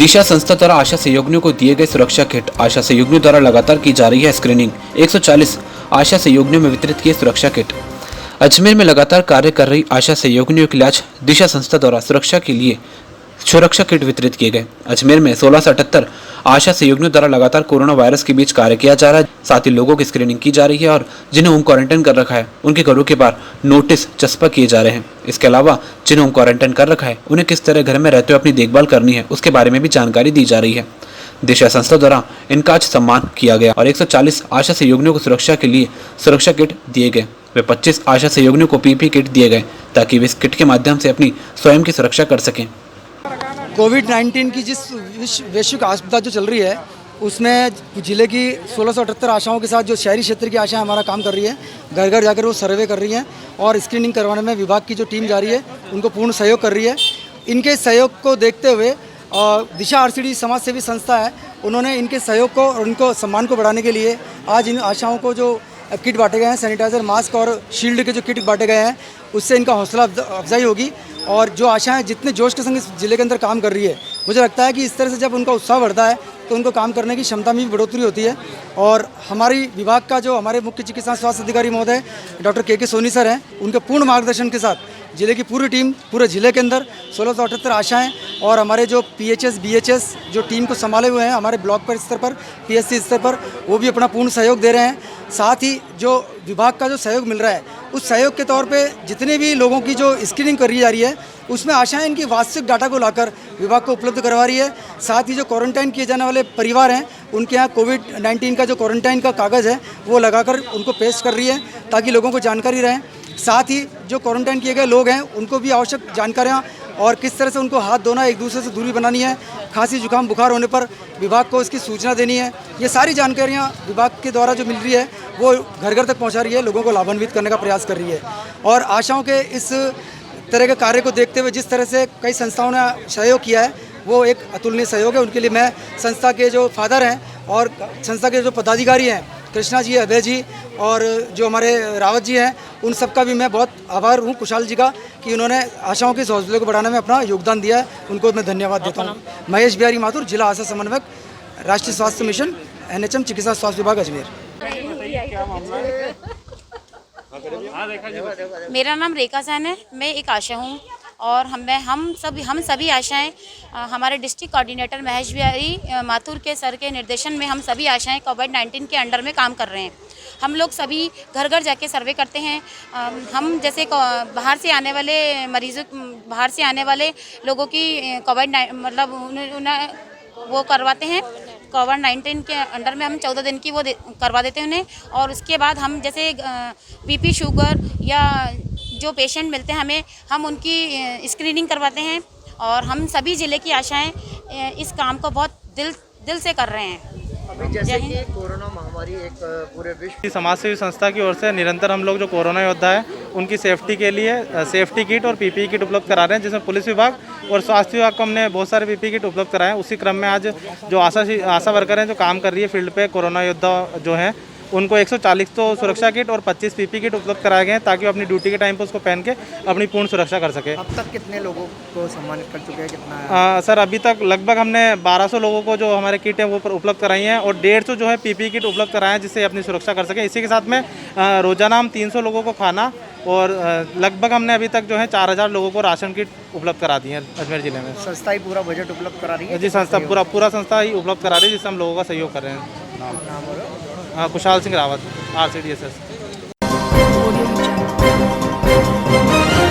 दिशा संस्था द्वारा आशा सहयोगियों को दिए गए सुरक्षा किट। आशा सहयोगियों द्वारा लगातार की जा रही है स्क्रीनिंग। 140 आशा सहयोगियों में वितरित किए सुरक्षा किट। अजमेर में लगातार कार्य कर रही आशा सहयोगियों के लिए आज दिशा संस्था द्वारा सुरक्षा के लिए सुरक्षा किट वितरित किए गए। अजमेर में 16 से 78 आशा सहयोगियों द्वारा लगातार कोरोना वायरस के बीच कार्य किया जा रहा है। साथ ही लोगों की स्क्रीनिंग की जा रही है और जिन्हें होम क्वारंटाइन कर रखा है उनके घरों के बाहर नोटिस चस्पा किए जा रहे हैं। इसके अलावा जिन्हें होम क्वारंटाइन कर रखा है उन्हें किस तरह घर में रहते हुए अपनी देखभाल करनी है उसके बारे में भी जानकारी दी जा रही है। दिशा संस्था द्वारा इनका आज सम्मान किया गया और 140 आशा सहयोगियों को सुरक्षा के लिए सुरक्षा किट दिए गए। वे 25 आशा सहयोगियों को पीपी किट दिए गए ताकि वे इस किट के माध्यम से अपनी स्वयं की सुरक्षा कर सकें। कोविड-19 की जिस वैश्विक आपदा जो चल रही है उसमें जिले की 1678 आशाओं के साथ जो शहरी क्षेत्र की आशाएं हमारा काम कर रही है, घर घर जाकर वो सर्वे कर रही हैं और स्क्रीनिंग करवाने में विभाग की जो टीम जा रही है उनको पूर्ण सहयोग कर रही है। इनके सहयोग को देखते हुए दिशा आरसीडी समाज सेवी संस्था है, उन्होंने इनके सहयोग को और उनको सम्मान को बढ़ाने के लिए आज इन आशाओं को जो किट बांटे गए हैं, सैनिटाइज़र, मास्क और शील्ड के जो किट बांटे गए हैं, उससे इनका हौसला अफजाई होगी और जो आशाएं जितने जोश के संग इस जिले के अंदर काम कर रही है, मुझे लगता है कि इस तरह से जब उनका उत्साह बढ़ता है तो उनको काम करने की क्षमता में भी बढ़ोतरी होती है। और हमारी विभाग का जो हमारे मुख्य चिकित्सा स्वास्थ्य अधिकारी महोदय डॉक्टर के सोनी सर हैं, उनके पूर्ण मार्गदर्शन के साथ जिले की पूरी टीम पूरे जिले के अंदर 1678 आशाएं और हमारे जो पीएचएस बीएचएस जो टीम को संभाले हुए हैं हमारे ब्लॉक पर स्तर पर, पीएससी स्तर पर, वो भी अपना पूर्ण सहयोग दे रहे हैं। साथ ही जो विभाग का जो सहयोग मिल रहा है उस सहयोग के तौर पे जितने भी लोगों की जो स्क्रीनिंग करी जा रही है उसमें आशाएं इनकी वास्तविक डाटा को लाकर विभाग को उपलब्ध करवा रही है। साथ ही जो क्वारंटाइन किए जाने वाले परिवार हैं उनके यहाँ कोविड-19 का जो क्वारंटाइन का कागज़ है वो लगाकर उनको पेश कर रही है ताकि लोगों को जानकारी रहे। साथ ही जो क्वारंटाइन किए गए लोग हैं उनको भी आवश्यक जानकारियाँ और किस तरह से उनको हाथ धोना, एक दूसरे से दूरी बनानी है, खांसी जुकाम बुखार होने पर विभाग को इसकी सूचना देनी है, ये सारी जानकारियाँ विभाग के द्वारा जो मिल रही है वो घर घर तक पहुँचा रही है, लोगों को लाभान्वित करने का प्रयास कर रही है। और आशाओं के इस तरह के कार्य को देखते हुए जिस तरह से कई संस्थाओं ने सहयोग किया है वो एक अतुलनीय सहयोग है। उनके लिए मैं संस्था के जो फादर हैं और संस्था के जो पदाधिकारी हैं, कृष्णा जी, अभय जी और जो हमारे रावत जी हैं, उन सब का भी मैं बहुत आभार हूँ कुशाल जी का कि उन्होंने आशाओं के इस हौसले को बढ़ाने में अपना योगदान दिया है। उनको मैं धन्यवाद देता हूँ। महेश बिहारी माथुर, जिला आशा समन्वयक, राष्ट्रीय स्वास्थ्य मिशन, NHM चिकित्सा स्वास्थ्य विभाग, अजमेर। मेरा नाम रेखा सैन है, मैं एक आशा हूँ और हम सभी आशाएं हमारे डिस्ट्रिक्ट कोऑर्डिनेटर महेश बिहारी माथुर के सर के निर्देशन में हम सभी आशाएं कोविड-19 के अंडर में काम कर रहे हैं। हम लोग सभी घर घर जाके सर्वे करते हैं। हम जैसे बाहर से आने वाले लोगों की कोविड मतलब उन्हें वो करवाते हैं। कोविड-19 के अंडर में हम 14 दिन की वो करवा देते हैं उन्हें और उसके बाद हम जैसे बीपी, शुगर या जो पेशेंट मिलते हैं हम उनकी स्क्रीनिंग करवाते हैं और हम सभी ज़िले की आशाएं इस काम को बहुत दिल से कर रहे हैं। अभी जैसे कि कोरोना महामारी एक पूरे विश्व समाज सेवी संस्था की ओर से निरंतर हम लोग जो कोरोना योद्धा है उनकी सेफ्टी के लिए सेफ्टी किट और पीपीई किट उपलब्ध करा रहे हैं, जिसमें पुलिस विभाग और स्वास्थ्य विभाग को हमने बहुत सारे पीपीई किट उपलब्ध कराए हैं। उसी क्रम में आज जो आशा वर्कर हैं जो काम कर रही है फील्ड पे, कोरोना योद्धा जो हैं उनको 140 तो सुरक्षा किट और 25 पीपी किट उपलब्ध कराए गए हैं ताकि वो अपनी ड्यूटी के टाइम पर उसको पहन के अपनी पूर्ण सुरक्षा कर सके। अब तक कितने लोगों को सम्मानित कर चुके हैं, कितना सर अभी तक लगभग हमने 1200 लोगों को जो हमारे किट है वो उपलब्ध कराई हैं और 150 जो है पीपी किट उपलब्ध कराए हैं जिससे अपनी सुरक्षा कर सकें। इसी के साथ में रोजाना हम 300 लोगों को खाना और लगभग हमने अभी तक जो है 4000 लोगों को राशन किट उपलब्ध करा दी है अजमेर जिले में। संस्था ही पूरा बजट उपलब्ध करा रही है? जी, संस्था पूरा संस्था ही उपलब्ध करा रही है जिससे हम लोगों का सहयोग कर रहे हैं। कुशाल सिंह रावत, RCDSS।